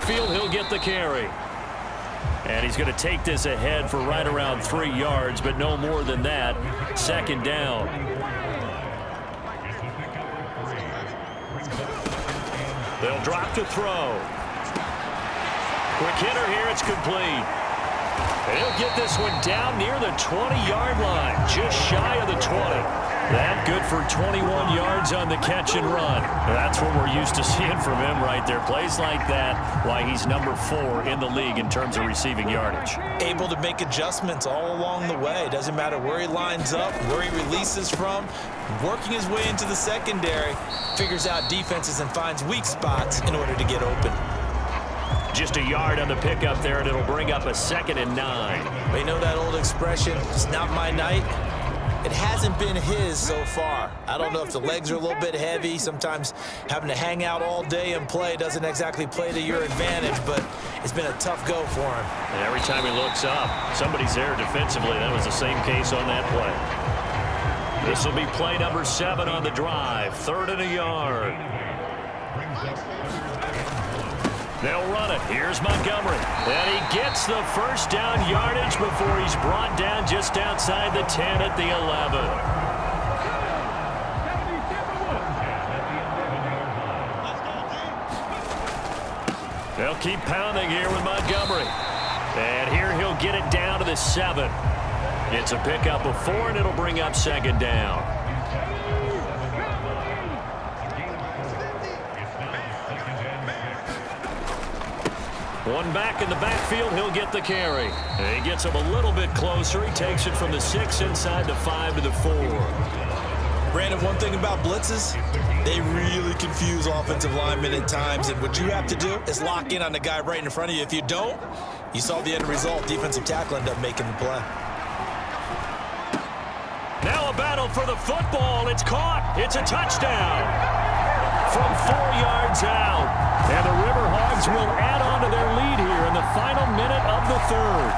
backfield. He'll get the carry. And he's going to take this ahead for right around 3 yards, but no more than that. Second down. They'll drop to throw. Quick hitter here. It's complete. He'll get this one down near the 20-yard line, just shy of the 20. That good for 21 yards on the catch and run. That's what we're used to seeing from him right there. Plays like that, why he's number 4 in the league in terms of receiving yardage. Able to make adjustments all along the way. Doesn't matter where he lines up, where he releases from. Working his way into the secondary, figures out defenses and finds weak spots in order to get open. Just a yard on the pickup there, and it'll bring up a 2nd and 9. We know that old expression, it's not my night. It hasn't been his so far. I don't know if the legs are a little bit heavy. Sometimes having to hang out all day and play doesn't exactly play to your advantage, but it's been a tough go for him. And every time he looks up, somebody's there defensively. That was the same case on that play. This will be play number 7 on the drive. 3rd and a yard. They'll run it. Here's Montgomery. And he gets the first down yardage before he's brought down just outside the 10 at the 11. They'll keep pounding here with Montgomery. And here he'll get it down to the 7. It's a pickup of 4, and it'll bring up 2nd down. One back in the backfield, he'll get the carry. And he gets him a little bit closer. He takes it from the 6 inside the 5 to the 4. Brandon, one thing about blitzes, they really confuse offensive linemen at times. And what you have to do is lock in on the guy right in front of you. If you don't, you saw the end result. Defensive tackle ended up making the play. Now a battle for the football. It's caught. It's a touchdown. From 4 yards out. And the River Hogs will add on to their lead here in the final minute of the 3rd.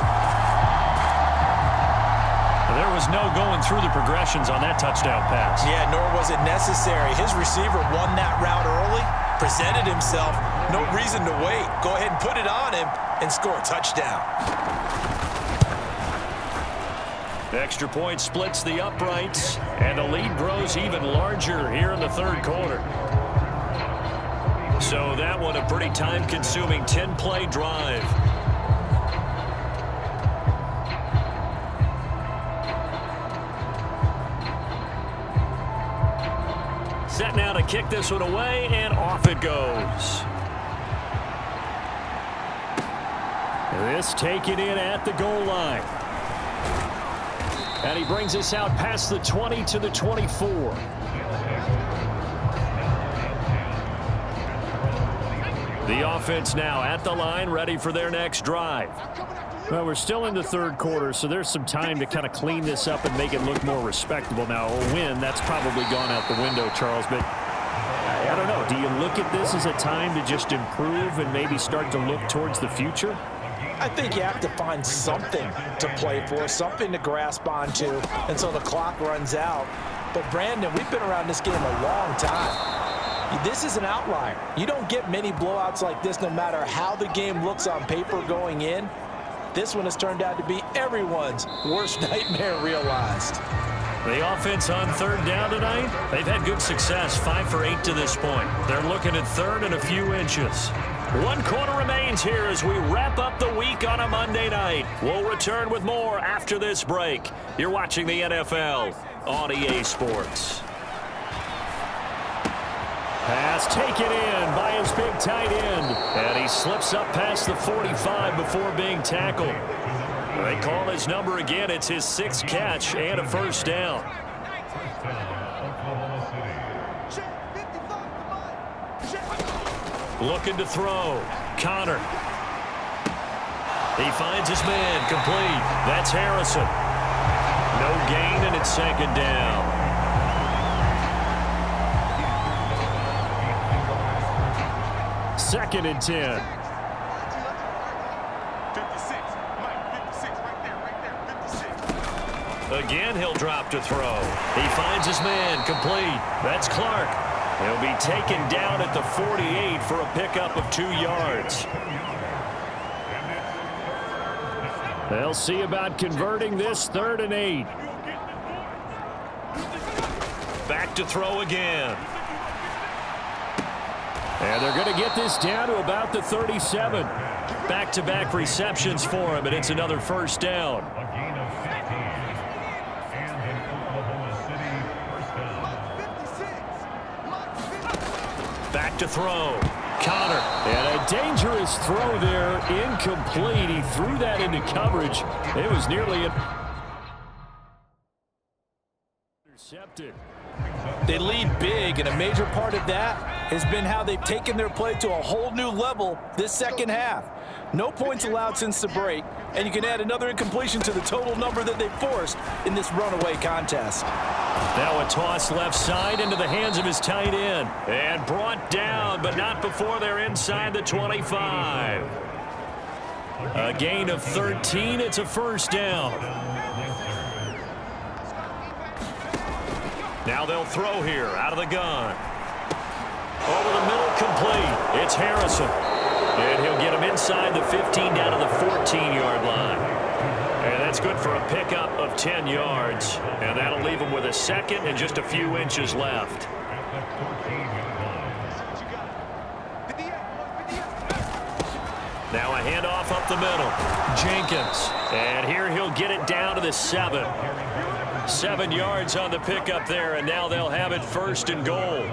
There was no going through the progressions on that touchdown pass. Yeah, nor was it necessary. His receiver won that route early, presented himself. No reason to wait. Go ahead and put it on him and score a touchdown. The extra point splits the uprights, and the lead grows even larger here in the 3rd quarter. So that one a pretty time-consuming 10-play drive. Set now to kick this one away, and off it goes. This taken in at the goal line. And he brings us out past the 20 to the 24. The offense now at the line, ready for their next drive. Well, we're still in the 3rd quarter, so there's some time to kind of clean this up and make it look more respectable. Now, a win, that's probably gone out the window, Charles, but I don't know. Do you look at this as a time to just improve and maybe start to look towards the future? I think you have to find something to play for, something to grasp onto until the clock runs out. But, Brandon, we've been around this game a long time. This is an outlier. You don't get many blowouts like this no matter how the game looks on paper going in. This one has turned out to be everyone's worst nightmare realized. The offense on 3rd down tonight, they've had good success, 5 for 8 to this point. They're looking at 3rd and a few inches. 1 quarter remains here as we wrap up the week on a Monday night. We'll return with more after this break. You're watching the NFL on EA Sports. Pass taken in by his big tight end. And he slips up past the 45 before being tackled. They call his number again. It's his 6th catch and a 1st down. Looking to throw. Connor. He finds his man. Complete. That's Harrison. No gain, and it's 2nd down. Second and 10. 56. Mike, 56 right there, 56. Again, he'll drop to throw. He finds his man. Complete. That's Clark. He'll be taken down at the 48 for a pickup of 2 yards. They'll see about converting this 3rd and 8. Back to throw again. And they're going to get this down to about the 37. Back-to-back receptions for him, and it's another first down. Back to throw. Connor. And a dangerous throw there. Incomplete. He threw that into coverage. It was nearly intercepted. They lead big, and a major part of that has been how they've taken their play to a whole new level this second half. No points allowed since the break, and you can add another incompletion to the total number that they forced in this runaway contest. Now a toss left side into the hands of his tight end. And brought down, but not before they're inside the 25. A gain of 13. It's a first down. Now they'll throw here out of the gun. Over the middle, complete. It's Harrison. And he'll get him inside the 15 down to the 14-yard line. And that's good for a pickup of 10 yards. And that'll leave him with a second and just a few inches left. Now a handoff up the middle. Jenkins. And here he'll get it down to the 7. 7 yards on the pickup there, and now they'll have it 1st and goal.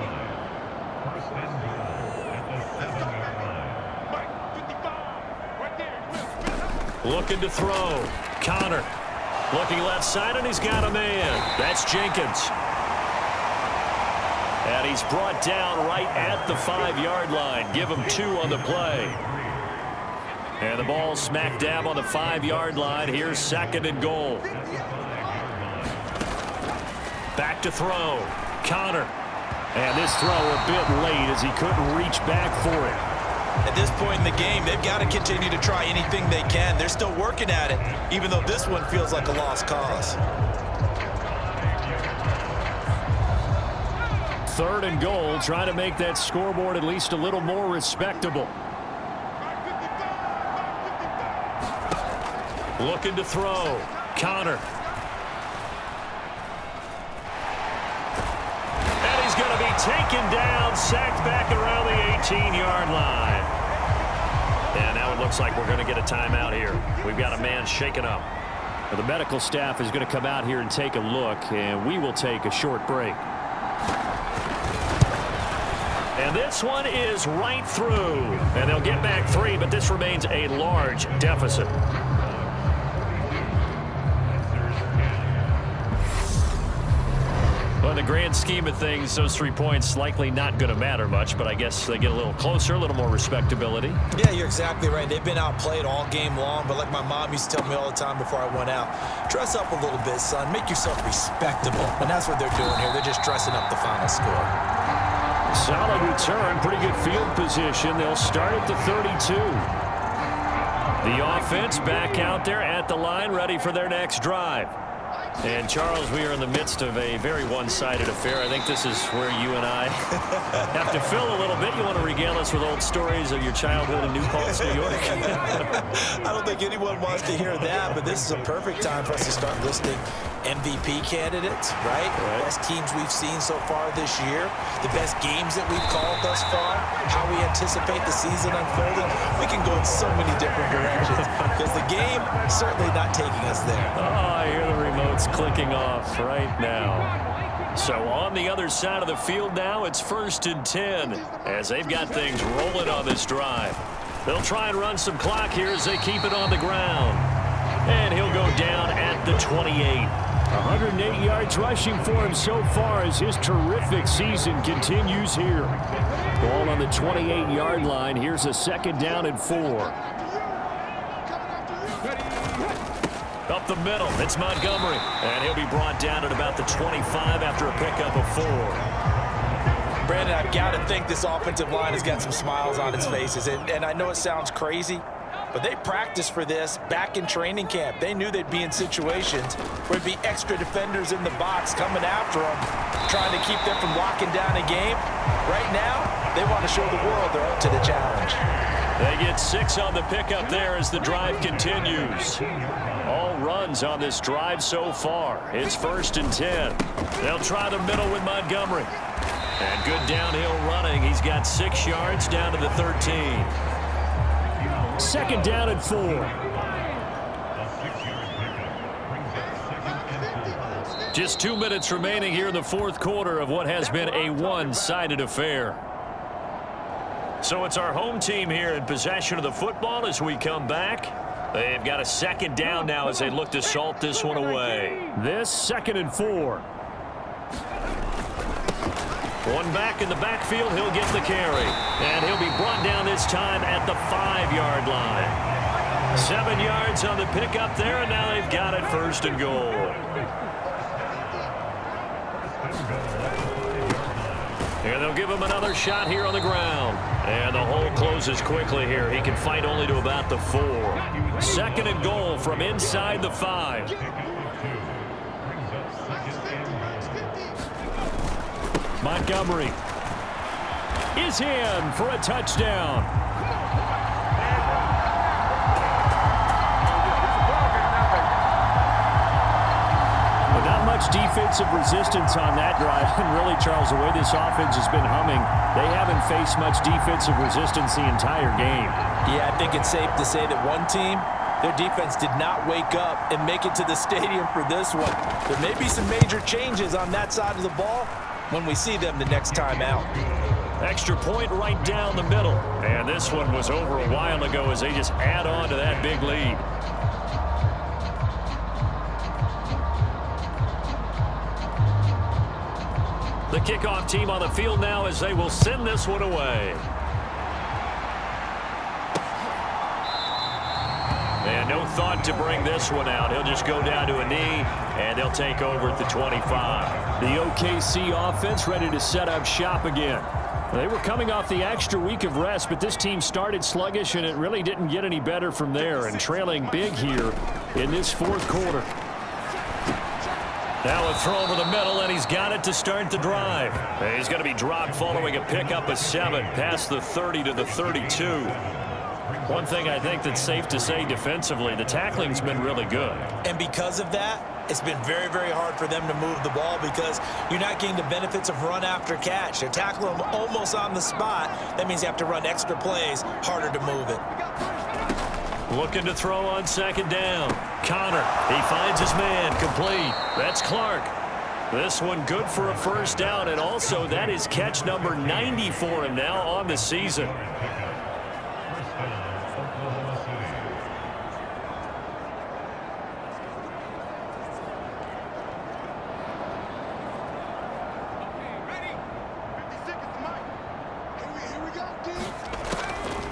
Looking to throw. Connor. Looking left side, and he's got a man. That's Jenkins. And he's brought down right at the 5-yard line. Give him 2 on the play. And the ball smack dab on the 5-yard line. Here's 2nd and goal. Back to throw. Connor. And this throw a bit late as he couldn't reach back for it. At this point in the game, they've got to continue to try anything they can. They're still working at it, even though this one feels like a lost cause. 3rd and goal, trying to make that scoreboard at least a little more respectable. Looking to throw. Connor. And he's going to be taken down, sacked back around the 18-yard line. And now it looks like we're going to get a timeout here. We've got a man shaken up. Well, the medical staff is going to come out here and take a look, and we will take a short break. And this one is right through. And they'll get back 3, but this remains a large deficit. Well, in the grand scheme of things, those 3 points likely not going to matter much, but I guess they get a little closer, a little more respectability. Yeah, you're exactly right. They've been outplayed all game long, but like my mom used to tell me all the time before I went out, dress up a little bit, son. Make yourself respectable. And that's what they're doing here. They're just dressing up the final score. Solid return, pretty good field position. They'll start at the 32. The offense back out there at the line, ready for their next drive. And, Charles, we are in the midst of a very one-sided affair. I think this is where you and I have to fill a little bit. You want to regale us with old stories of your childhood in New Paltz, New York? I don't think anyone wants to hear that, but this is a perfect time for us to start listing MVP candidates, right? Best teams we've seen so far this year, the best games that we've called thus far, how we anticipate the season unfolding. We can go in so many different directions because the game is certainly not taking us there. Oh, I hear the remote's clicking off right now. So on the other side of the field now, it's 1st and 10 as they've got things rolling on this drive. They'll try and run some clock here as they keep it on the ground. And he'll go down at the 28. 108 yards rushing for him so far as his terrific season continues here. Ball on the 28-yard line. Here's a 2nd down and 4. Up the middle, it's Montgomery. And he'll be brought down at about the 25 after a pickup of 4. Brandon, I've got to think this offensive line has got some smiles on its faces. And I know it sounds crazy, but they practiced for this back in training camp. They knew they'd be in situations where there'd be extra defenders in the box coming after them, trying to keep them from locking down a game. Right now, they want to show the world they're up to the challenge. They get 6 on the pickup there as the drive continues. All runs on this drive so far. It's 1st and 10. They'll try the middle with Montgomery. And good downhill running. He's got 6 yards down to the 13. 2nd down and 4. Just 2 minutes remaining here in the 4th quarter of what has been a one-sided affair. So it's our home team here in possession of the football as we come back. They've got a 2nd down now as they look to salt this one away. This 2nd and 4. One back in the backfield, he'll get the carry. And he'll be brought down this time at the 5-yard line. 7 yards on the pickup there, and now they've got it 1st and goal. And they'll give him another shot here on the ground. And the hole closes quickly here. He can fight only to about the 4. 2nd and goal from inside the 5. Montgomery is in for a touchdown. But not much defensive resistance on that drive. And really, Charles, the way this offense has been humming, they haven't faced much defensive resistance the entire game. Yeah, I think it's safe to say that one team, their defense did not wake up and make it to the stadium for this one. There may be some major changes on that side of the ball when we see them the next time out. Extra point right down the middle. And this one was over a while ago as they just add on to that big lead. The kickoff team on the field now as they will send this one away. And no thought to bring this one out. He'll just go down to a knee, and they'll take over at the 25. The OKC offense ready to set up shop again. They were coming off the extra week of rest, but this team started sluggish, and it really didn't get any better from there, and trailing big here in this 4th quarter. Now a throw over the middle, and he's got it to start the drive. He's going to be dropped following a pickup of 7 past the 30 to the 32. One thing I think that's safe to say defensively, the tackling's been really good. And because of that, it's been very, very hard for them to move the ball because you're not getting the benefits of run after catch. They're tackling them almost on the spot. That means you have to run extra plays, harder to move it. Looking to throw on 2nd down. Connor, he finds his man, complete. That's Clark. This one good for a 1st down, and also that is catch number 90 for him now on the season.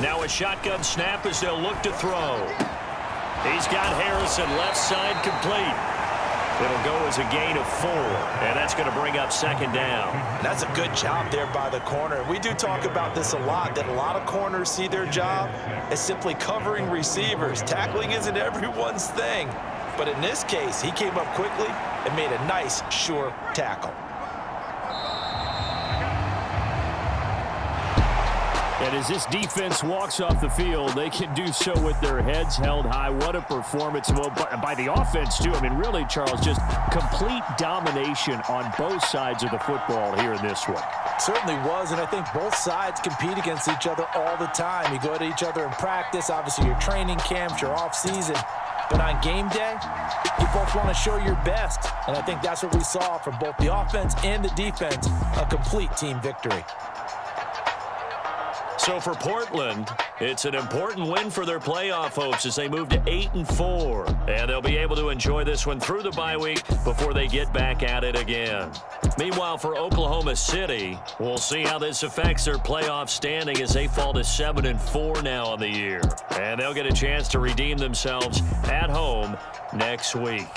Now a shotgun snap as they'll look to throw. He's got Harrison left side complete. It'll go as a gain of 4, and that's going to bring up 2nd down. That's a good job there by the corner. We do talk about this a lot, that a lot of corners see their job as simply covering receivers. Tackling isn't everyone's thing. But in this case, he came up quickly and made a nice, sure tackle. And as this defense walks off the field, they can do so with their heads held high. What a performance by the offense, too. I mean, really, Charles, just complete domination on both sides of the football here in this one. Certainly was, and I think both sides compete against each other all the time. You go at each other in practice, obviously your training camps, your off-season. But on game day, you both want to show your best. And I think that's what we saw from both the offense and the defense, a complete team victory. So for Portland, it's an important win for their playoff hopes as they move to 8-4. And they'll be able to enjoy this one through the bye week before they get back at it again. Meanwhile, for Oklahoma City, we'll see how this affects their playoff standing as they fall to 7-4 now on the year. And they'll get a chance to redeem themselves at home next week.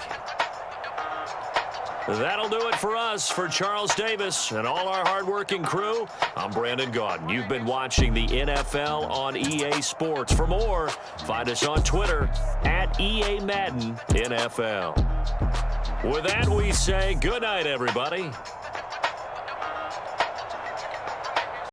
That'll do it for us. For Charles Davis and all our hardworking crew, I'm Brandon Gaudin. You've been watching the NFL on EA Sports. For more, find us on Twitter at EA Madden NFL. With that, we say good night, everybody.